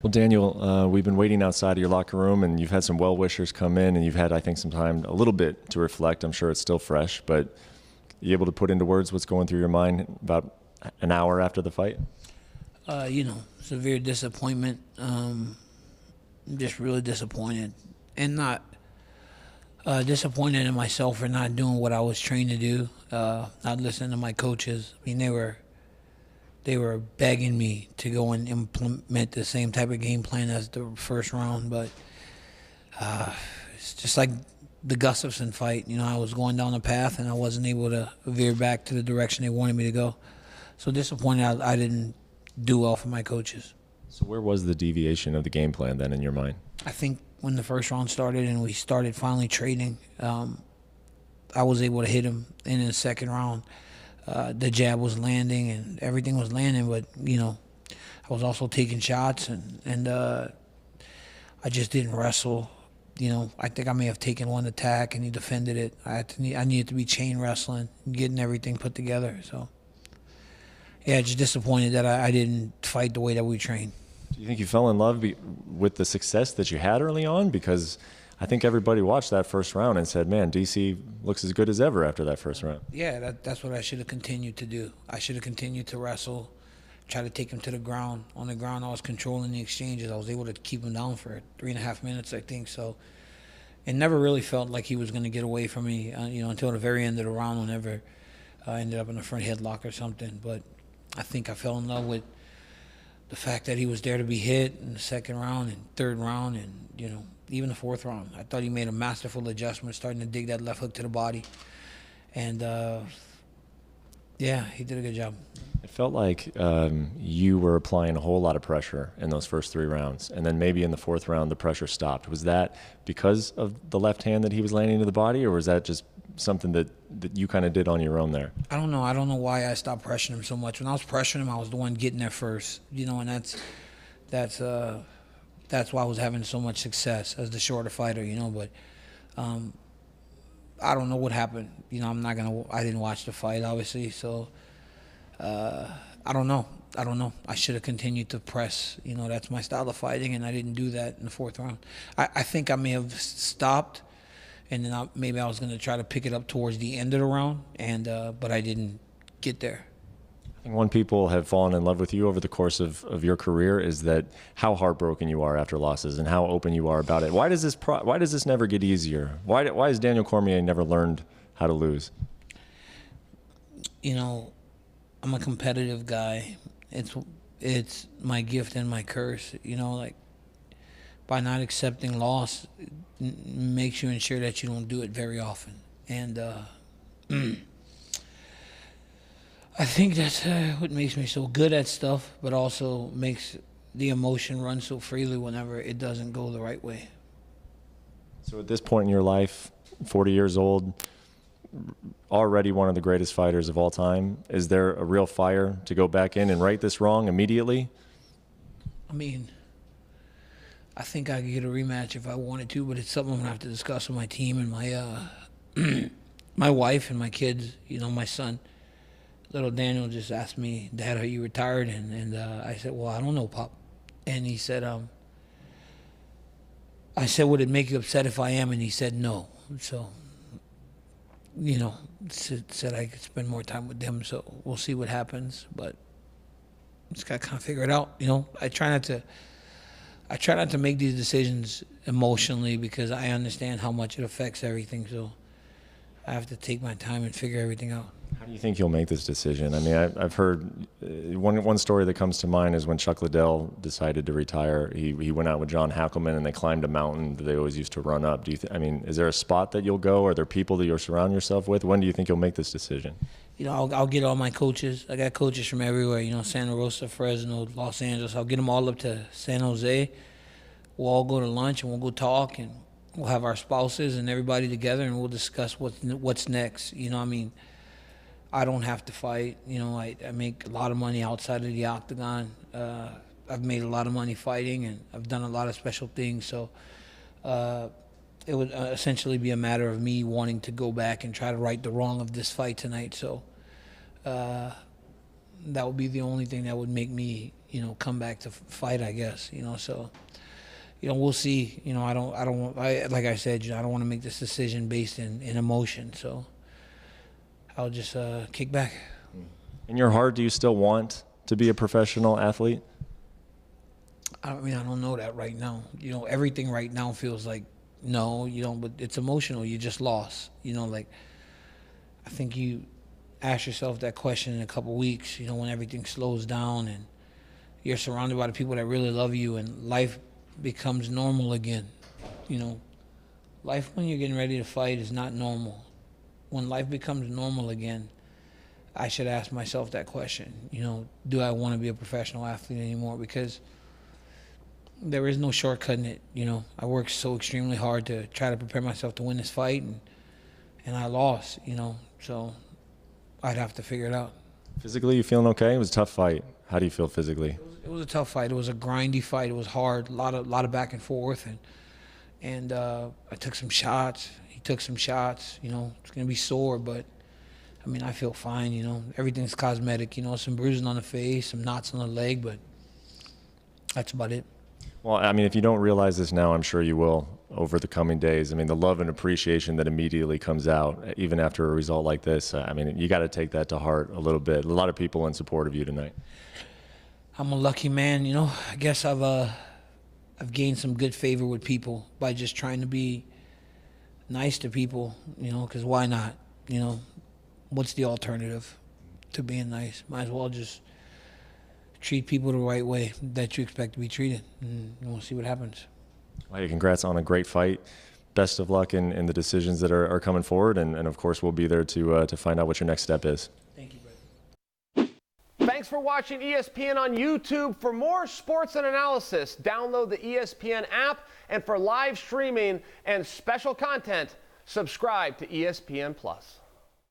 Well, Daniel, we've been waiting outside of your locker room, and you've had some well-wishers come in, and you've had, I think, some time, a little bit to reflect. I'm sure it's still fresh, but you able to put into words what's going through your mind about an hour after the fight? Severe disappointment. Just really disappointed, and not disappointed in myself for not doing what I was trained to do. Not listening to my coaches. I mean, they were begging me to go and implement the same type of game plan as the first round, but it's just like the Gustafson fight. I was going down a path and I wasn't able to veer back to the direction they wanted me to go. So disappointed I didn't do well for my coaches. So where was the deviation of the game plan then in your mind? I think when the first round started and we started finally trading, I was able to hit him. And in the second round, the jab was landing and everything was landing, but I was also taking shots and I just didn't wrestle. I think I may have taken one attack and he defended it. I needed to be chain wrestling, getting everything put together. So yeah, just disappointed that I didn't fight the way that we trained. Do you think you fell in love with the success that you had early on? Because I think everybody watched that first round and said, man, DC looks as good as ever after that first round. Yeah, that's what I should have continued to do. I should have continued to wrestle, try to take him to the ground. On the ground, I was controlling the exchanges. I was able to keep him down for 3.5 minutes, I think. So it never really felt like he was going to get away from me, until the very end of the round whenever I ended up in the front headlock or something. But I think I fell in love with the fact that he was there to be hit in the second round and third round and, even the fourth round. I thought he made a masterful adjustment, starting to dig that left hook to the body. And, he did a good job. It felt like you were applying a whole lot of pressure in those first 3 rounds, and then maybe in the fourth round the pressure stopped. Was that because of the left hand that he was landing to the body, or was that just something that you kind of did on your own there? I don't know. I don't know why I stopped pressuring him so much. When I was pressuring him, I was the one getting there first, and that's why I was having so much success as the shorter fighter, But I don't know what happened. I didn't watch the fight, obviously, so I don't know. I should have continued to press. That's my style of fighting, and I didn't do that in the fourth round. I think I may have stopped, and then maybe I was going to try to pick it up towards the end of the round, but I didn't get there. I think when people have fallen in love with you over the course of your career is that how heartbroken you are after losses and how open you are about it. Why does this never get easier? Why has Daniel Cormier never learned how to lose? I'm a competitive guy. It's my gift and my curse. By not accepting loss, makes you ensure that you don't do it very often. And I think that's what makes me so good at stuff, but also makes the emotion run so freely whenever it doesn't go the right way. So at this point in your life, 40 years old, already one of the greatest fighters of all time, is there a real fire to go back in and right this wrong immediately? I mean, I think I could get a rematch if I wanted to, but it's something I'm going to have to discuss with my team and my my wife and my kids, my son. Little Daniel just asked me, Dad, are you retired? And I said, well, I don't know, Pop. And he said, I said, would it make you upset if I am? And he said, no. So, said I could spend more time with them. So we'll see what happens. But just got to kind of figure it out. I try not to make these decisions emotionally because I understand how much it affects everything. So I have to take my time and figure everything out. How do you think you'll make this decision? I mean, I've heard one story that comes to mind is when Chuck Liddell decided to retire. He went out with John Hackleman and they climbed a mountain that they always used to run up. Is there a spot that you'll go? Are there people that you'll surround yourself with? When do you think you'll make this decision? I'll get all my coaches. I got coaches from everywhere. Santa Rosa, Fresno, Los Angeles. I'll get them all up to San Jose. We'll all go to lunch and we'll go talk and we'll have our spouses and everybody together and we'll discuss what's next. I don't have to fight. I make a lot of money outside of the octagon. I've made a lot of money fighting, and I've done a lot of special things. So it would essentially be a matter of me wanting to go back and try to right the wrong of this fight tonight. So that would be the only thing that would make me come back to fight, I guess, so, we'll see. Like I said, I don't want to make this decision based in emotion. So I'll just kick back. In your heart, do you still want to be a professional athlete? I don't know that right now. Everything right now feels like no, but it's emotional. You just lost. I think you ask yourself that question in a couple weeks, when everything slows down and you're surrounded by the people that really love you and life becomes normal again. Life when you're getting ready to fight is not normal. When life becomes normal again, I should ask myself that question. Do I want to be a professional athlete anymore? Because there is no shortcutting it. I worked so extremely hard to try to prepare myself to win this fight, and I lost, so I'd have to figure it out. Physically, you feeling okay? It was a tough fight. How do you feel physically? It was a tough fight. It was a grindy fight. It was hard, a lot of back and forth, and I took some shots. He took some shots. It's gonna be sore, but I feel fine. Everything's cosmetic. Some bruising on the face, some knots on the leg, but that's about it. Well, if you don't realize this now, I'm sure you will over the coming days. The love and appreciation that immediately comes out, even after a result like this, you got to take that to heart a little bit. A lot of people in support of you tonight. I'm a lucky man, I guess I've gained some good favor with people by just trying to be nice to people, because why not? What's the alternative to being nice? Might as well just treat people the right way that you expect to be treated, and we'll see what happens. Well, hey, congrats on a great fight. Best of luck in the decisions that are coming forward, and of course we'll be there to find out what your next step is. Thank you, brother. Thanks for watching ESPN on YouTube. For more sports and analysis, download the ESPN app, and for live streaming and special content, subscribe to ESPN+.